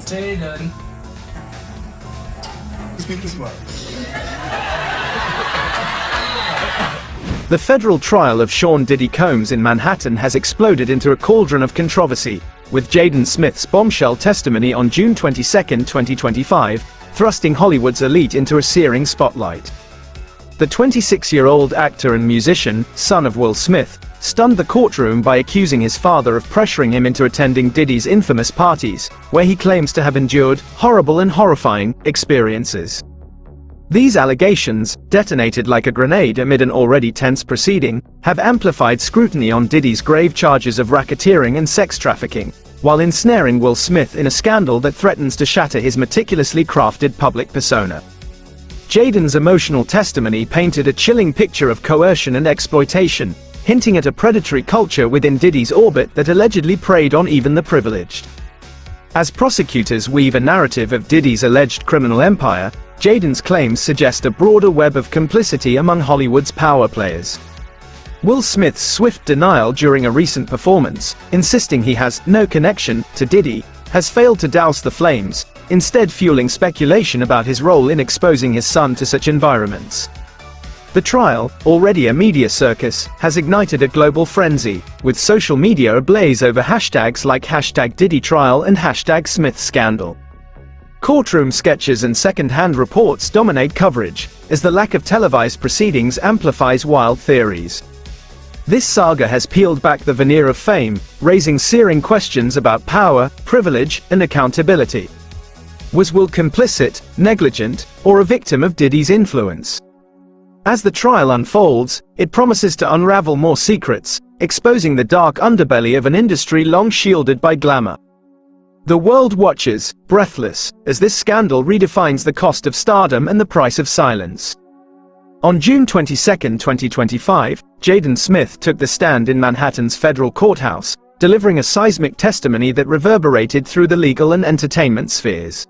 Jaden. The federal trial of Sean Diddy Combs in Manhattan has exploded into a cauldron of controversy, with Jaden Smith's bombshell testimony on June 22, 2025, thrusting Hollywood's elite into a searing spotlight. The 26-year-old actor and musician, son of Will Smith, stunned the courtroom by accusing his father of pressuring him into attending Diddy's infamous parties, where he claims to have endured horrible and horrifying experiences. These allegations, detonated like a grenade amid an already tense proceeding, have amplified scrutiny on Diddy's grave charges of racketeering and sex trafficking, while ensnaring Will Smith in a scandal that threatens to shatter his meticulously crafted public persona. Jaden's emotional testimony painted a chilling picture of coercion and exploitation, hinting at a predatory culture within Diddy's orbit that allegedly preyed on even the privileged. As prosecutors weave a narrative of Diddy's alleged criminal empire, Jaden's claims suggest a broader web of complicity among Hollywood's power players. Will Smith's swift denial during a recent performance, insisting he has no connection to Diddy, has failed to douse the flames, instead fueling speculation about his role in exposing his son to such environments. The trial, already a media circus, has ignited a global frenzy, with social media ablaze over hashtags like #DiddyTrial and #SmithScandal. Courtroom sketches and second-hand reports dominate coverage, as the lack of televised proceedings amplifies wild theories. This saga has peeled back the veneer of fame, raising searing questions about power, privilege, and accountability. Was Will complicit, negligent, or a victim of Diddy's influence? As the trial unfolds, it promises to unravel more secrets, exposing the dark underbelly of an industry long shielded by glamour. The world watches, breathless, as this scandal redefines the cost of stardom and the price of silence. On June 22, 2025, Jaden Smith took the stand in Manhattan's federal courthouse, delivering a seismic testimony that reverberated through the legal and entertainment spheres.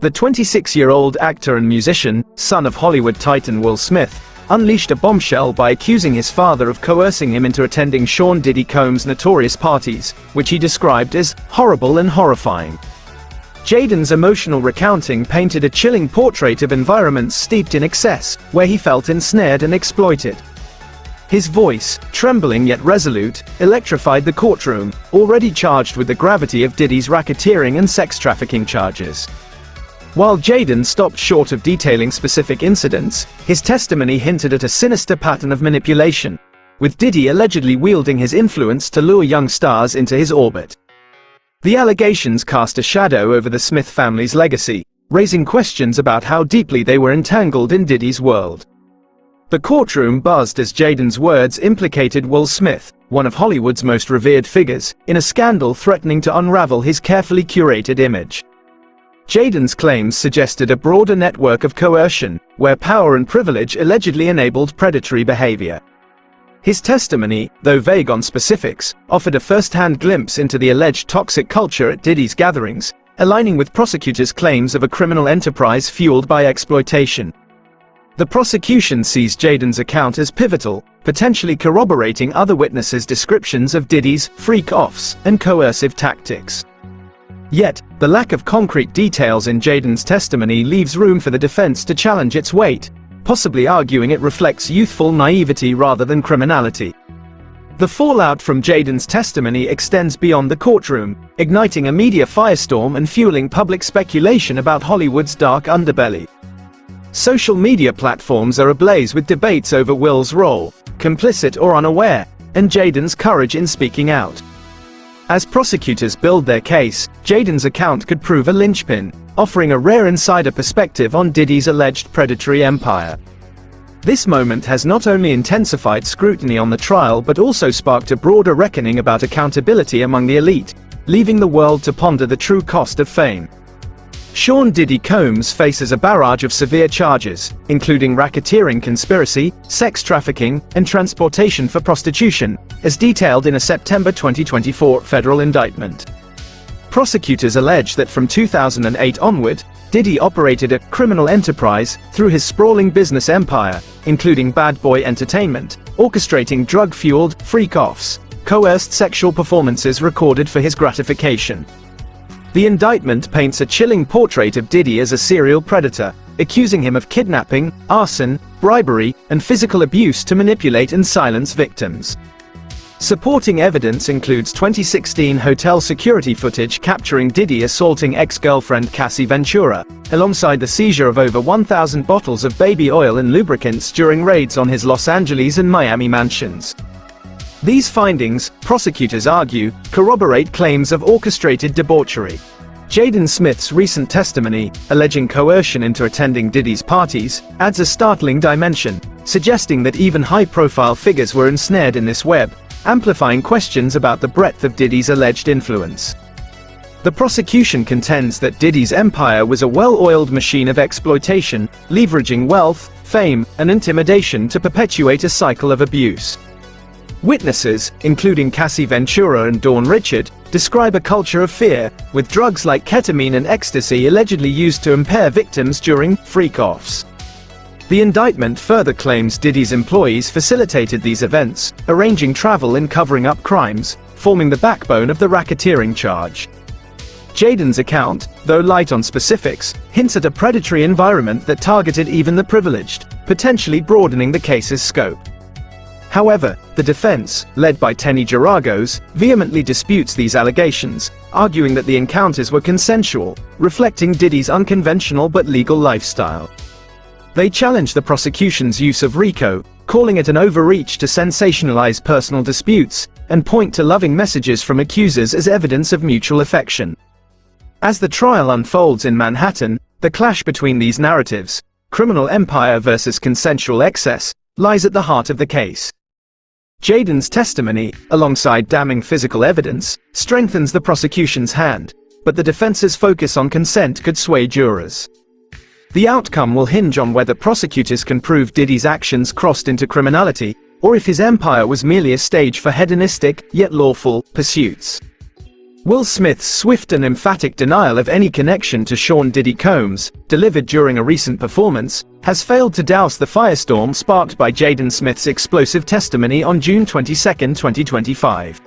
The 26-year-old actor and musician, son of Hollywood titan Will Smith, unleashed a bombshell by accusing his father of coercing him into attending Sean Diddy Combs' notorious parties, which he described as horrible and horrifying. Jaden's emotional recounting painted a chilling portrait of environments steeped in excess, where he felt ensnared and exploited. His voice, trembling yet resolute, electrified the courtroom, already charged with the gravity of Diddy's racketeering and sex trafficking charges. While Jaden stopped short of detailing specific incidents, his testimony hinted at a sinister pattern of manipulation, with Diddy allegedly wielding his influence to lure young stars into his orbit. The allegations cast a shadow over the Smith family's legacy, raising questions about how deeply they were entangled in Diddy's world. The courtroom buzzed as Jaden's words implicated Will Smith, one of Hollywood's most revered figures, in a scandal threatening to unravel his carefully curated image. Jaden's claims suggested a broader network of coercion, where power and privilege allegedly enabled predatory behavior. His testimony, though vague on specifics, offered a first-hand glimpse into the alleged toxic culture at Diddy's gatherings, aligning with prosecutors' claims of a criminal enterprise fueled by exploitation. The prosecution sees Jaden's account as pivotal, potentially corroborating other witnesses' descriptions of Diddy's freak-offs and coercive tactics. Yet, the lack of concrete details in Jaden's testimony leaves room for the defense to challenge its weight, possibly arguing it reflects youthful naivety rather than criminality. The fallout from Jaden's testimony extends beyond the courtroom, igniting a media firestorm and fueling public speculation about Hollywood's dark underbelly. Social media platforms are ablaze with debates over Will's role, complicit or unaware, and Jaden's courage in speaking out. As prosecutors build their case, Jaden's account could prove a linchpin, offering a rare insider perspective on Diddy's alleged predatory empire. This moment has not only intensified scrutiny on the trial but also sparked a broader reckoning about accountability among the elite, leaving the world to ponder the true cost of fame. Sean Diddy Combs faces a barrage of severe charges, including racketeering conspiracy, sex trafficking, and transportation for prostitution, as detailed in a September 2024 federal indictment. Prosecutors allege that from 2008 onward, Diddy operated a criminal enterprise through his sprawling business empire, including Bad Boy Entertainment, orchestrating drug-fueled freak-offs, coerced sexual performances recorded for his gratification. The indictment paints a chilling portrait of Diddy as a serial predator, accusing him of kidnapping, arson, bribery, and physical abuse to manipulate and silence victims. Supporting evidence includes 2016 hotel security footage capturing Diddy assaulting ex-girlfriend Cassie Ventura, alongside the seizure of over 1,000 bottles of baby oil and lubricants during raids on his Los Angeles and Miami mansions. These findings, prosecutors argue, corroborate claims of orchestrated debauchery. Jaden Smith's recent testimony, alleging coercion into attending Diddy's parties, adds a startling dimension, suggesting that even high-profile figures were ensnared in this web, amplifying questions about the breadth of Diddy's alleged influence. The prosecution contends that Diddy's empire was a well-oiled machine of exploitation, leveraging wealth, fame, and intimidation to perpetuate a cycle of abuse. Witnesses, including Cassie Ventura and Dawn Richard, describe a culture of fear, with drugs like ketamine and ecstasy allegedly used to impair victims during freak-offs. The indictment further claims Diddy's employees facilitated these events, arranging travel and covering up crimes, forming the backbone of the racketeering charge. Jaden's account, though light on specifics, hints at a predatory environment that targeted even the privileged, potentially broadening the case's scope. However, the defense, led by Tenny Geragos, vehemently disputes these allegations, arguing that the encounters were consensual, reflecting Diddy's unconventional but legal lifestyle. They challenge the prosecution's use of RICO, calling it an overreach to sensationalize personal disputes, and point to loving messages from accusers as evidence of mutual affection. As the trial unfolds in Manhattan, the clash between these narratives, criminal empire versus consensual excess, lies at the heart of the case. Jaden's testimony, alongside damning physical evidence, strengthens the prosecution's hand, but the defense's focus on consent could sway jurors. The outcome will hinge on whether prosecutors can prove Diddy's actions crossed into criminality, or if his empire was merely a stage for hedonistic, yet lawful, pursuits. Will Smith's swift and emphatic denial of any connection to Sean Diddy Combs, delivered during a recent performance, has failed to douse the firestorm sparked by Jaden Smith's explosive testimony on June 22, 2025.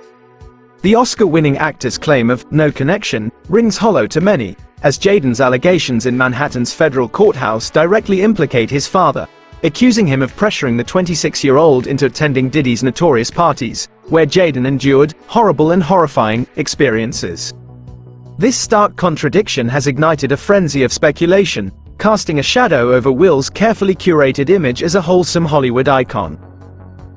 The Oscar-winning actor's claim of no connection rings hollow to many, as Jaden's allegations in Manhattan's federal courthouse directly implicate his father, accusing him of pressuring the 26-year-old into attending Diddy's notorious parties, where Jaden endured horrible and horrifying experiences. This stark contradiction has ignited a frenzy of speculation, casting a shadow over Will's carefully curated image as a wholesome Hollywood icon.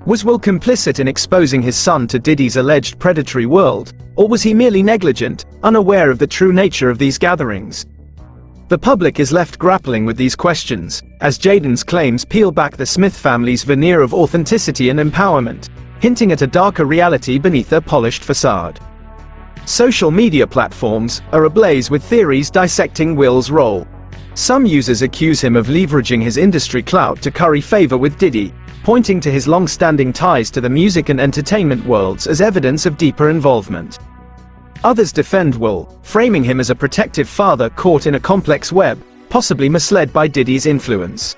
Was Will complicit in exposing his son to Diddy's alleged predatory world, or was he merely negligent, unaware of the true nature of these gatherings? The public is left grappling with these questions, as Jaden's claims peel back the Smith family's veneer of authenticity and empowerment, hinting at a darker reality beneath their polished facade. Social media platforms are ablaze with theories dissecting Will's role. Some users accuse him of leveraging his industry clout to curry favor with Diddy, pointing to his long-standing ties to the music and entertainment worlds as evidence of deeper involvement. Others defend Will, framing him as a protective father caught in a complex web, possibly misled by Diddy's influence.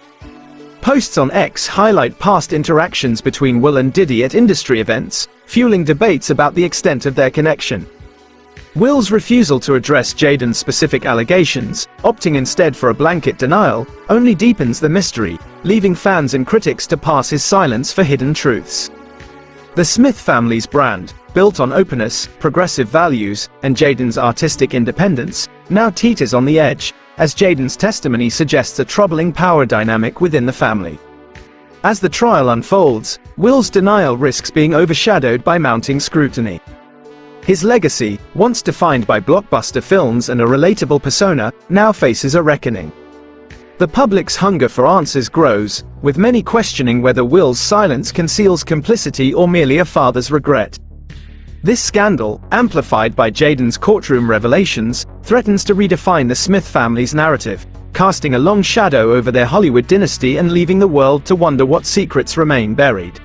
Posts on X highlight past interactions between Will and Diddy at industry events, fueling debates about the extent of their connection. Will's refusal to address Jaden's specific allegations, opting instead for a blanket denial, only deepens the mystery, leaving fans and critics to pass his silence for hidden truths. The Smith family's brand, built on openness, progressive values, and Jaden's artistic independence, now teeters on the edge, as Jaden's testimony suggests a troubling power dynamic within the family. As the trial unfolds, Will's denial risks being overshadowed by mounting scrutiny. His legacy, once defined by blockbuster films and a relatable persona, now faces a reckoning. The public's hunger for answers grows, with many questioning whether Will's silence conceals complicity or merely a father's regret. This scandal, amplified by Jaden's courtroom revelations, threatens to redefine the Smith family's narrative, casting a long shadow over their Hollywood dynasty and leaving the world to wonder what secrets remain buried.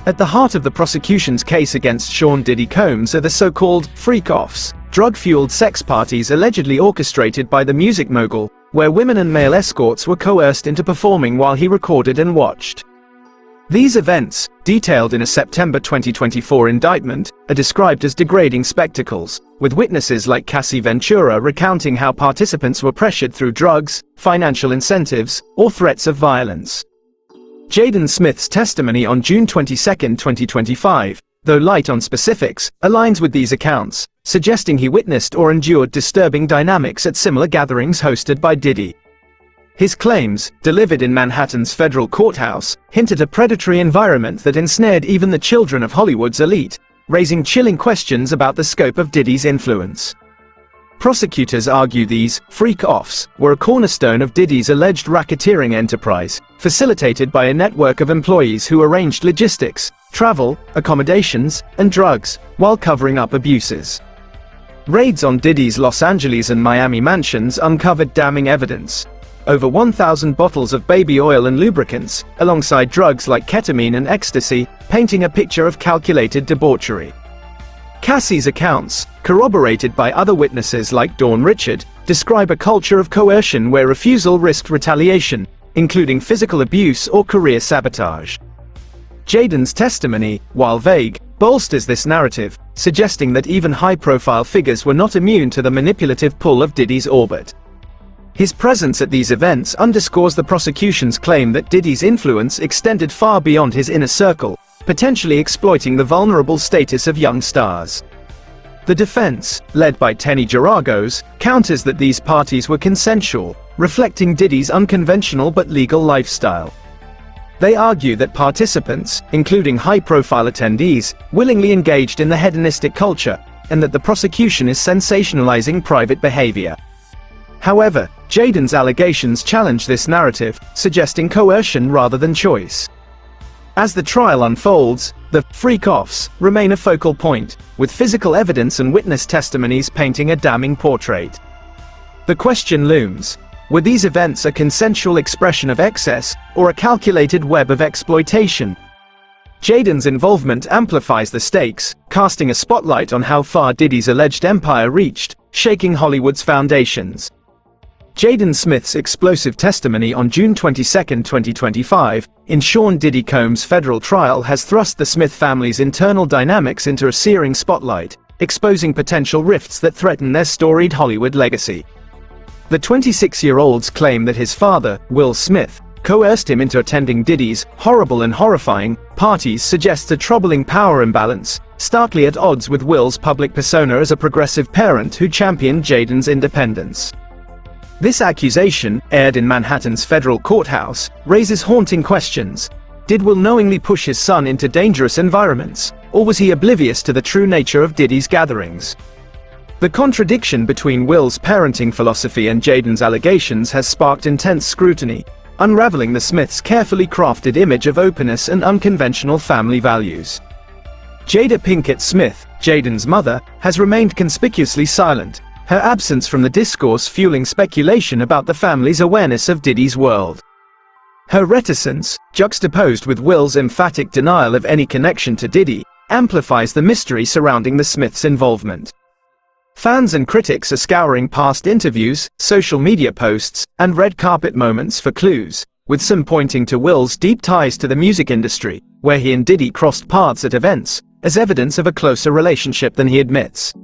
At the heart of the prosecution's case against Sean Diddy Combs are the so-called freak-offs, drug-fueled sex parties allegedly orchestrated by the music mogul, where women and male escorts were coerced into performing while he recorded and watched. These events, detailed in a September 2024 indictment, are described as degrading spectacles, with witnesses like Cassie Ventura recounting how participants were pressured through drugs, financial incentives, or threats of violence. Jaden Smith's testimony on June 22, 2025, though light on specifics, aligns with these accounts, suggesting he witnessed or endured disturbing dynamics at similar gatherings hosted by Diddy. His claims, delivered in Manhattan's federal courthouse, hint at a predatory environment that ensnared even the children of Hollywood's elite, raising chilling questions about the scope of Diddy's influence. Prosecutors argue these freak-offs were a cornerstone of Diddy's alleged racketeering enterprise, facilitated by a network of employees who arranged logistics, travel, accommodations, and drugs, while covering up abuses. Raids on Diddy's Los Angeles and Miami mansions uncovered damning evidence. Over 1,000 bottles of baby oil and lubricants, alongside drugs like ketamine and ecstasy, painting a picture of calculated debauchery. Cassie's accounts, corroborated by other witnesses like Dawn Richard, describe a culture of coercion where refusal risked retaliation, including physical abuse or career sabotage. Jaden's testimony, while vague, bolsters this narrative, suggesting that even high-profile figures were not immune to the manipulative pull of Diddy's orbit. His presence at these events underscores the prosecution's claim that Diddy's influence extended far beyond his inner circle, potentially exploiting the vulnerable status of young stars. The defense, led by Tenny Geragos, counters that these parties were consensual, reflecting Diddy's unconventional but legal lifestyle. They argue that participants, including high-profile attendees, willingly engaged in the hedonistic culture, and that the prosecution is sensationalizing private behavior. However, Jaden's allegations challenge this narrative, suggesting coercion rather than choice. As the trial unfolds, the freak-offs remain a focal point, with physical evidence and witness testimonies painting a damning portrait. The question looms: were these events a consensual expression of excess, or a calculated web of exploitation? Jaden's involvement amplifies the stakes, casting a spotlight on how far Diddy's alleged empire reached, shaking Hollywood's foundations. Jaden Smith's explosive testimony on June 22, 2025, in Sean Diddy Combs' federal trial has thrust the Smith family's internal dynamics into a searing spotlight, exposing potential rifts that threaten their storied Hollywood legacy. The 26-year-old's claim that his father, Will Smith, coerced him into attending Diddy's horrible and horrifying parties suggests a troubling power imbalance, starkly at odds with Will's public persona as a progressive parent who championed Jaden's independence. This accusation, aired in Manhattan's federal courthouse, raises haunting questions. Did Will knowingly push his son into dangerous environments, or was he oblivious to the true nature of Diddy's gatherings? The contradiction between Will's parenting philosophy and Jaden's allegations has sparked intense scrutiny, unraveling the Smiths' carefully crafted image of openness and unconventional family values. Jada Pinkett Smith, Jaden's mother, has remained conspicuously silent, her absence from the discourse fueling speculation about the family's awareness of Diddy's world. Her reticence, juxtaposed with Will's emphatic denial of any connection to Diddy, amplifies the mystery surrounding the Smiths' involvement. Fans and critics are scouring past interviews, social media posts, and red carpet moments for clues, with some pointing to Will's deep ties to the music industry, where he and Diddy crossed paths at events, as evidence of a closer relationship than he admits.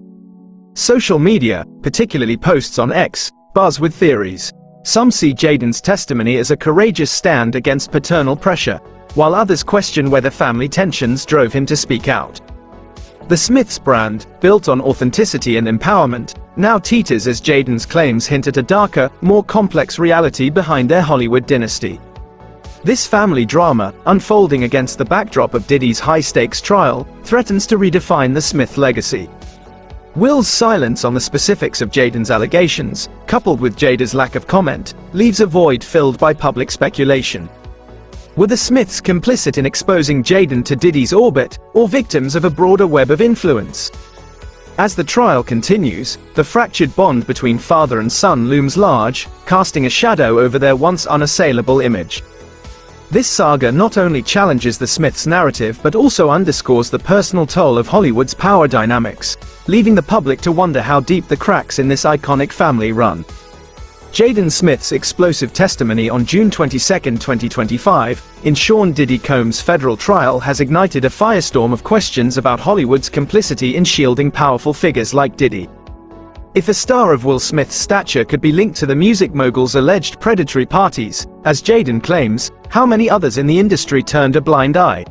Social media, particularly posts on X, buzz with theories. Some see Jaden's testimony as a courageous stand against paternal pressure, while others question whether family tensions drove him to speak out. The Smiths brand, built on authenticity and empowerment, now teeters as Jaden's claims hint at a darker, more complex reality behind their Hollywood dynasty. This family drama, unfolding against the backdrop of Diddy's high-stakes trial, threatens to redefine the Smith legacy. Will's silence on the specifics of Jaden's allegations, coupled with Jada's lack of comment, leaves a void filled by public speculation. Were the Smiths complicit in exposing Jaden to Diddy's orbit, or victims of a broader web of influence? As the trial continues, the fractured bond between father and son looms large, casting a shadow over their once unassailable image. This saga not only challenges the Smiths' narrative but also underscores the personal toll of Hollywood's power dynamics, leaving the public to wonder how deep the cracks in this iconic family run. Jaden Smith's explosive testimony on June 22, 2025, in Sean Diddy Combs' federal trial has ignited a firestorm of questions about Hollywood's complicity in shielding powerful figures like Diddy. If a star of Will Smith's stature could be linked to the music mogul's alleged predatory parties, as Jaden claims, how many others in the industry turned a blind eye?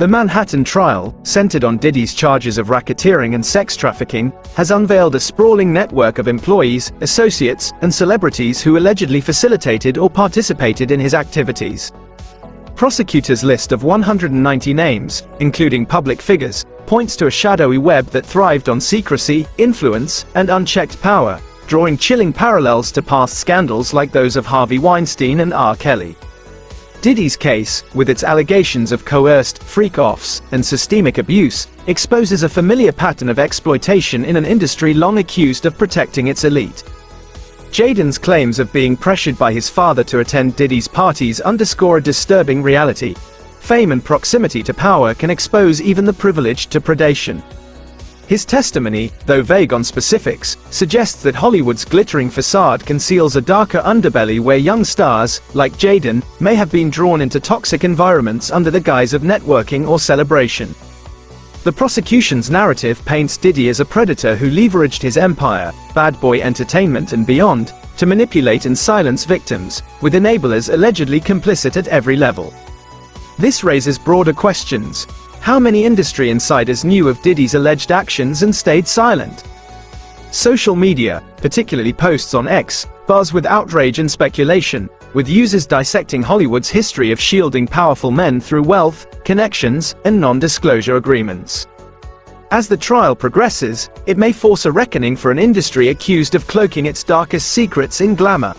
The Manhattan trial, centered on Diddy's charges of racketeering and sex trafficking, has unveiled a sprawling network of employees, associates, and celebrities who allegedly facilitated or participated in his activities. Prosecutors' list of 190 names, including public figures, points to a shadowy web that thrived on secrecy, influence, and unchecked power, drawing chilling parallels to past scandals like those of Harvey Weinstein and R. Kelly. Diddy's case, with its allegations of coerced freak-offs and systemic abuse, exposes a familiar pattern of exploitation in an industry long accused of protecting its elite. Jaden's claims of being pressured by his father to attend Diddy's parties underscore a disturbing reality. Fame and proximity to power can expose even the privileged to predation. His testimony, though vague on specifics, suggests that Hollywood's glittering facade conceals a darker underbelly where young stars, like Jaden, may have been drawn into toxic environments under the guise of networking or celebration. The prosecution's narrative paints Diddy as a predator who leveraged his empire, Bad Boy Entertainment and beyond, to manipulate and silence victims, with enablers allegedly complicit at every level. This raises broader questions. How many industry insiders knew of Diddy's alleged actions and stayed silent? Social media, particularly posts on X, buzz with outrage and speculation, with users dissecting Hollywood's history of shielding powerful men through wealth, connections, and non-disclosure agreements. As the trial progresses, it may force a reckoning for an industry accused of cloaking its darkest secrets in glamour.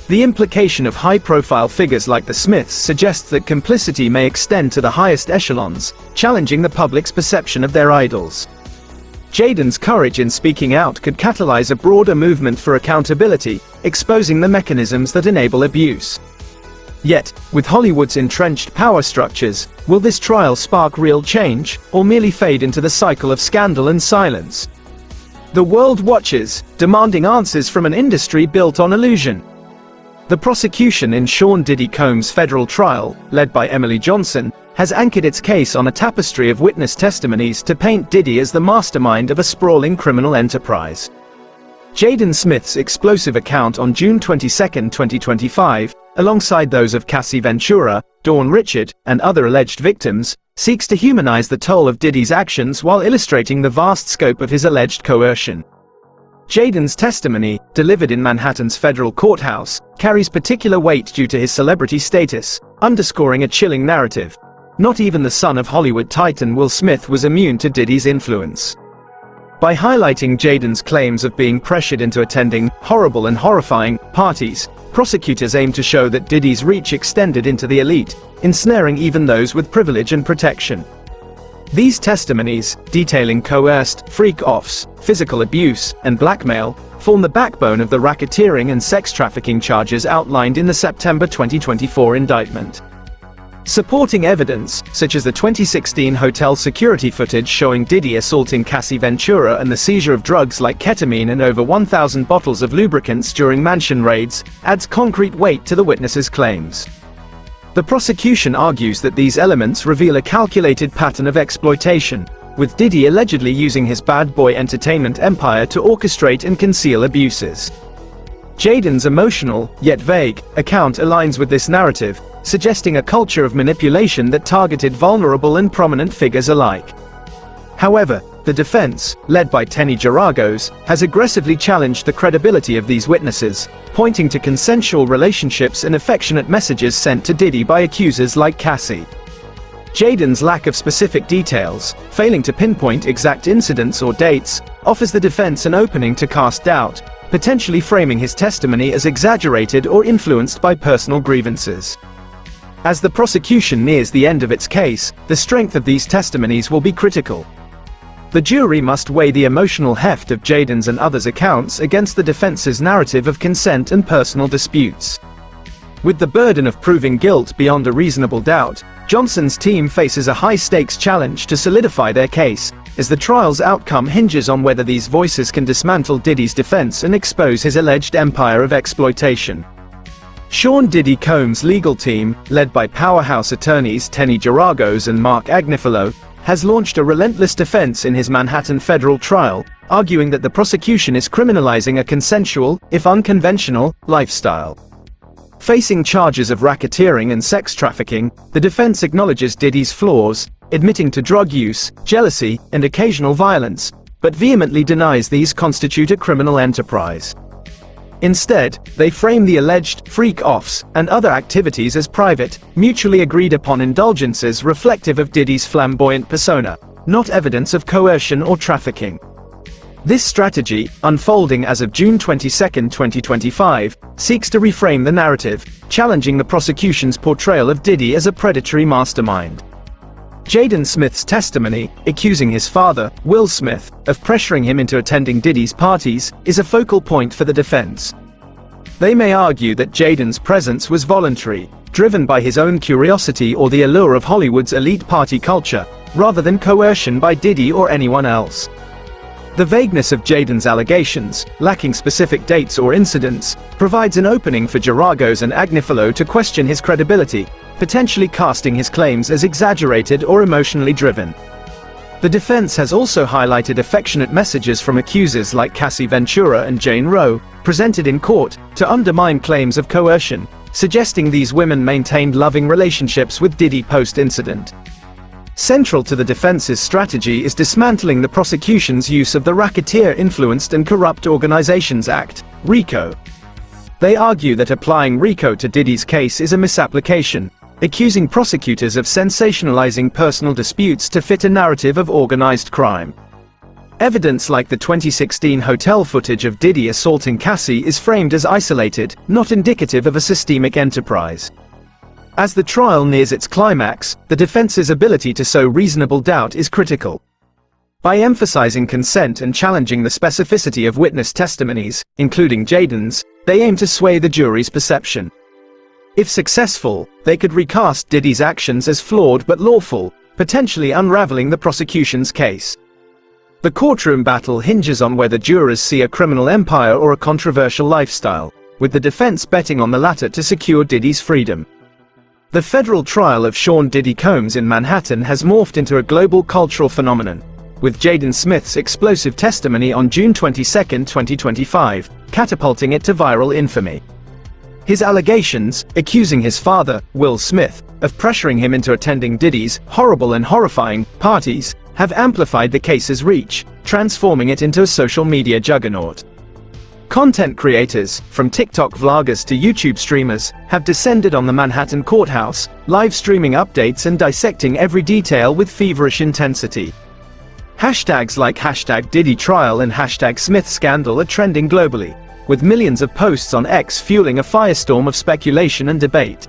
The implication of high-profile figures like the Smiths suggests that complicity may extend to the highest echelons, challenging the public's perception of their idols. Jaden's courage in speaking out could catalyze a broader movement for accountability, exposing the mechanisms that enable abuse. Yet, with Hollywood's entrenched power structures, will this trial spark real change, or merely fade into the cycle of scandal and silence? The world watches, demanding answers from an industry built on illusion. The prosecution in Sean Diddy Combs' federal trial, led by Emily Johnson, has anchored its case on a tapestry of witness testimonies to paint Diddy as the mastermind of a sprawling criminal enterprise. Jaden Smith's explosive account on June 22, 2025, alongside those of Cassie Ventura, Dawn Richard, and other alleged victims, seeks to humanize the toll of Diddy's actions while illustrating the vast scope of his alleged coercion. Jaden's testimony, delivered in Manhattan's federal courthouse, carries particular weight due to his celebrity status, underscoring a chilling narrative. Not even the son of Hollywood titan Will Smith was immune to Diddy's influence. By highlighting Jaden's claims of being pressured into attending horrible and horrifying parties, prosecutors aim to show that Diddy's reach extended into the elite, ensnaring even those with privilege and protection. These testimonies, detailing coerced freak-offs, physical abuse, and blackmail, form the backbone of the racketeering and sex trafficking charges outlined in the September 2024 indictment. Supporting evidence, such as the 2016 hotel security footage showing Diddy assaulting Cassie Ventura and the seizure of drugs like ketamine and over 1,000 bottles of lubricants during mansion raids, adds concrete weight to the witnesses' claims. The prosecution argues that these elements reveal a calculated pattern of exploitation, with Diddy allegedly using his Bad Boy Entertainment empire to orchestrate and conceal abuses. Jaden's emotional, yet vague, account aligns with this narrative, suggesting a culture of manipulation that targeted vulnerable and prominent figures alike. However, the defense, led by Tenny Geragos, has aggressively challenged the credibility of these witnesses, pointing to consensual relationships and affectionate messages sent to Diddy by accusers like Cassie. Jaden's lack of specific details, failing to pinpoint exact incidents or dates, offers the defense an opening to cast doubt, potentially framing his testimony as exaggerated or influenced by personal grievances. As the prosecution nears the end of its case, the strength of these testimonies will be critical. The jury must weigh the emotional heft of Jaden's and others' accounts against the defense's narrative of consent and personal disputes. With the burden of proving guilt beyond a reasonable doubt, Johnson's team faces a high-stakes challenge to solidify their case, as the trial's outcome hinges on whether these voices can dismantle Diddy's defense and expose his alleged empire of exploitation. Sean Diddy Combs' legal team, led by powerhouse attorneys Tenny Geragos and Mark Agnifilo, has launched a relentless defense in his Manhattan federal trial, arguing that the prosecution is criminalizing a consensual, if unconventional, lifestyle. Facing charges of racketeering and sex trafficking, the defense acknowledges Diddy's flaws, admitting to drug use, jealousy, and occasional violence, but vehemently denies these constitute a criminal enterprise. Instead, they frame the alleged freak-offs and other activities as private, mutually agreed-upon indulgences reflective of Diddy's flamboyant persona, not evidence of coercion or trafficking. This strategy, unfolding as of June 22, 2025, seeks to reframe the narrative, challenging the prosecution's portrayal of Diddy as a predatory mastermind. Jaden Smith's testimony, accusing his father, Will Smith, of pressuring him into attending Diddy's parties, is a focal point for the defense. They may argue that Jaden's presence was voluntary, driven by his own curiosity or the allure of Hollywood's elite party culture, rather than coercion by Diddy or anyone else. The vagueness of Jaden's allegations, lacking specific dates or incidents, provides an opening for Geragos and Agnifilo to question his credibility, potentially casting his claims as exaggerated or emotionally driven. The defense has also highlighted affectionate messages from accusers like Cassie Ventura and Jane Roe, presented in court, to undermine claims of coercion, suggesting these women maintained loving relationships with Diddy post-incident. Central to the defense's strategy is dismantling the prosecution's use of the Racketeer-Influenced and Corrupt Organizations Act, RICO. They argue that applying RICO to Diddy's case is a misapplication, accusing prosecutors of sensationalizing personal disputes to fit a narrative of organized crime. Evidence like the 2016 hotel footage of Diddy assaulting Cassie is framed as isolated, not indicative of a systemic enterprise. As the trial nears its climax, the defense's ability to sow reasonable doubt is critical. By emphasizing consent and challenging the specificity of witness testimonies, including Jaden's, they aim to sway the jury's perception. If successful, they could recast Diddy's actions as flawed but lawful, potentially unraveling the prosecution's case. The courtroom battle hinges on whether jurors see a criminal empire or a controversial lifestyle, with the defense betting on the latter to secure Diddy's freedom. The federal trial of Sean Diddy Combs in Manhattan has morphed into a global cultural phenomenon, with Jaden Smith's explosive testimony on June 22, 2025, catapulting it to viral infamy. His allegations, accusing his father, Will Smith, of pressuring him into attending Diddy's horrible and horrifying parties, have amplified the case's reach, transforming it into a social media juggernaut. Content creators, from TikTok vloggers to YouTube streamers, have descended on the Manhattan courthouse, live streaming updates and dissecting every detail with feverish intensity. Hashtags like #DiddyTrial and #SmithScandal are trending globally, with millions of posts on X fueling a firestorm of speculation and debate.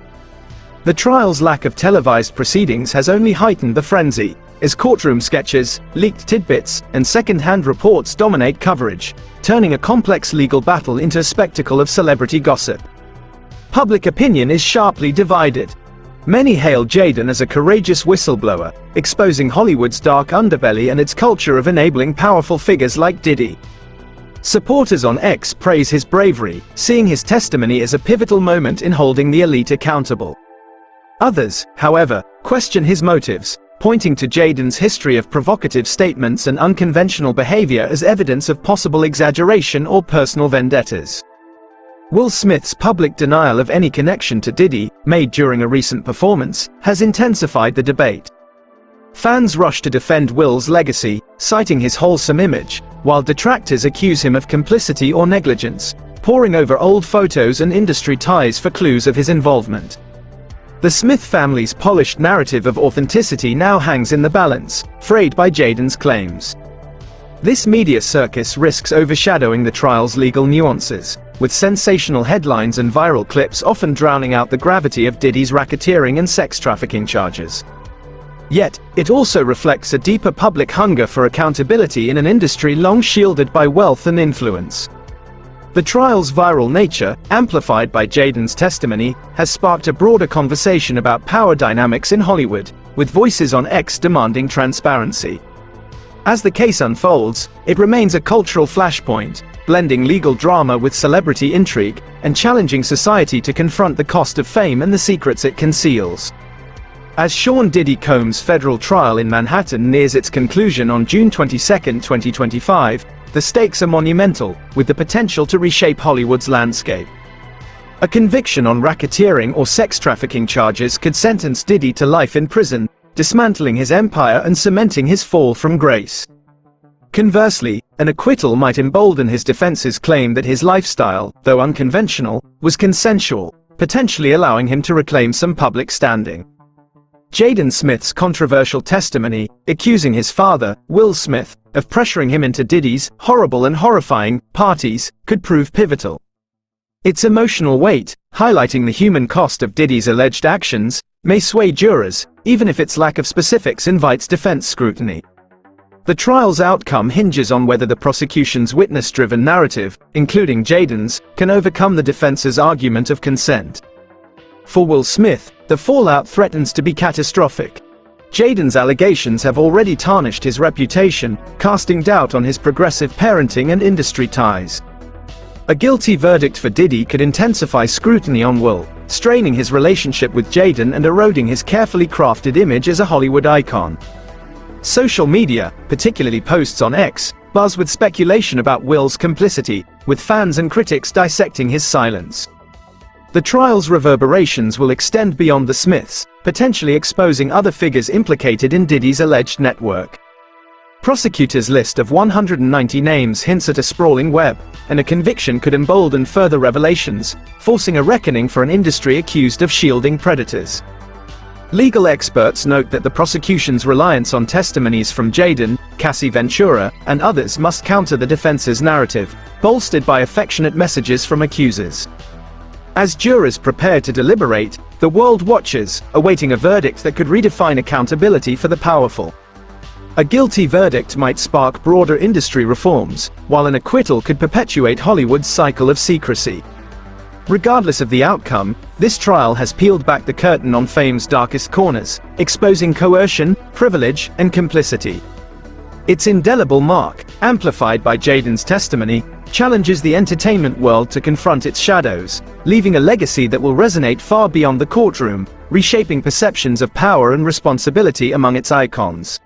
The trial's lack of televised proceedings has only heightened the frenzy, as courtroom sketches, leaked tidbits, and second-hand reports dominate coverage, turning a complex legal battle into a spectacle of celebrity gossip. Public opinion is sharply divided. Many hail Jaden as a courageous whistleblower, exposing Hollywood's dark underbelly and its culture of enabling powerful figures like Diddy. Supporters on X praise his bravery, seeing his testimony as a pivotal moment in holding the elite accountable. Others, however, question his motives, pointing to Jaden's history of provocative statements and unconventional behavior as evidence of possible exaggeration or personal vendettas. Will Smith's public denial of any connection to Diddy, made during a recent performance, has intensified the debate. Fans rush to defend Will's legacy, citing his wholesome image, while detractors accuse him of complicity or negligence, poring over old photos and industry ties for clues of his involvement. The Smith family's polished narrative of authenticity now hangs in the balance, frayed by Jaden's claims. This media circus risks overshadowing the trial's legal nuances, with sensational headlines and viral clips often drowning out the gravity of Diddy's racketeering and sex trafficking charges. Yet, it also reflects a deeper public hunger for accountability in an industry long shielded by wealth and influence. The trial's viral nature, amplified by Jaden's testimony, has sparked a broader conversation about power dynamics in Hollywood, with voices on X demanding transparency. As the case unfolds, it remains a cultural flashpoint, blending legal drama with celebrity intrigue, and challenging society to confront the cost of fame and the secrets it conceals. As Sean Diddy Combs' federal trial in Manhattan nears its conclusion on June 22, 2025, the stakes are monumental, with the potential to reshape Hollywood's landscape. A conviction on racketeering or sex trafficking charges could sentence Diddy to life in prison, dismantling his empire and cementing his fall from grace. Conversely, an acquittal might embolden his defense's claim that his lifestyle, though unconventional, was consensual, potentially allowing him to reclaim some public standing. Jaden Smith's controversial testimony, accusing his father, Will Smith, of pressuring him into Diddy's horrible and horrifying parties, could prove pivotal. Its emotional weight, highlighting the human cost of Diddy's alleged actions, may sway jurors, even if its lack of specifics invites defense scrutiny. The trial's outcome hinges on whether the prosecution's witness-driven narrative, including Jaden's, can overcome the defense's argument of consent. For Will Smith, the fallout threatens to be catastrophic. Jaden's allegations have already tarnished his reputation, casting doubt on his progressive parenting and industry ties. A guilty verdict for Diddy could intensify scrutiny on Will, straining his relationship with Jaden and eroding his carefully crafted image as a Hollywood icon. Social media, particularly posts on X, buzz with speculation about Will's complicity, with fans and critics dissecting his silence. The trial's reverberations will extend beyond the Smiths, potentially exposing other figures implicated in Diddy's alleged network. Prosecutors' list of 190 names hints at a sprawling web, and a conviction could embolden further revelations, forcing a reckoning for an industry accused of shielding predators. Legal experts note that the prosecution's reliance on testimonies from Jaden, Cassie Ventura, and others must counter the defense's narrative, bolstered by affectionate messages from accusers. As jurors prepare to deliberate, the world watches, awaiting a verdict that could redefine accountability for the powerful. A guilty verdict might spark broader industry reforms, while an acquittal could perpetuate Hollywood's cycle of secrecy. Regardless of the outcome, this trial has peeled back the curtain on fame's darkest corners, exposing coercion, privilege, and complicity. Its indelible mark, amplified by Jaden's testimony, challenges the entertainment world to confront its shadows, leaving a legacy that will resonate far beyond the courtroom, reshaping perceptions of power and responsibility among its icons.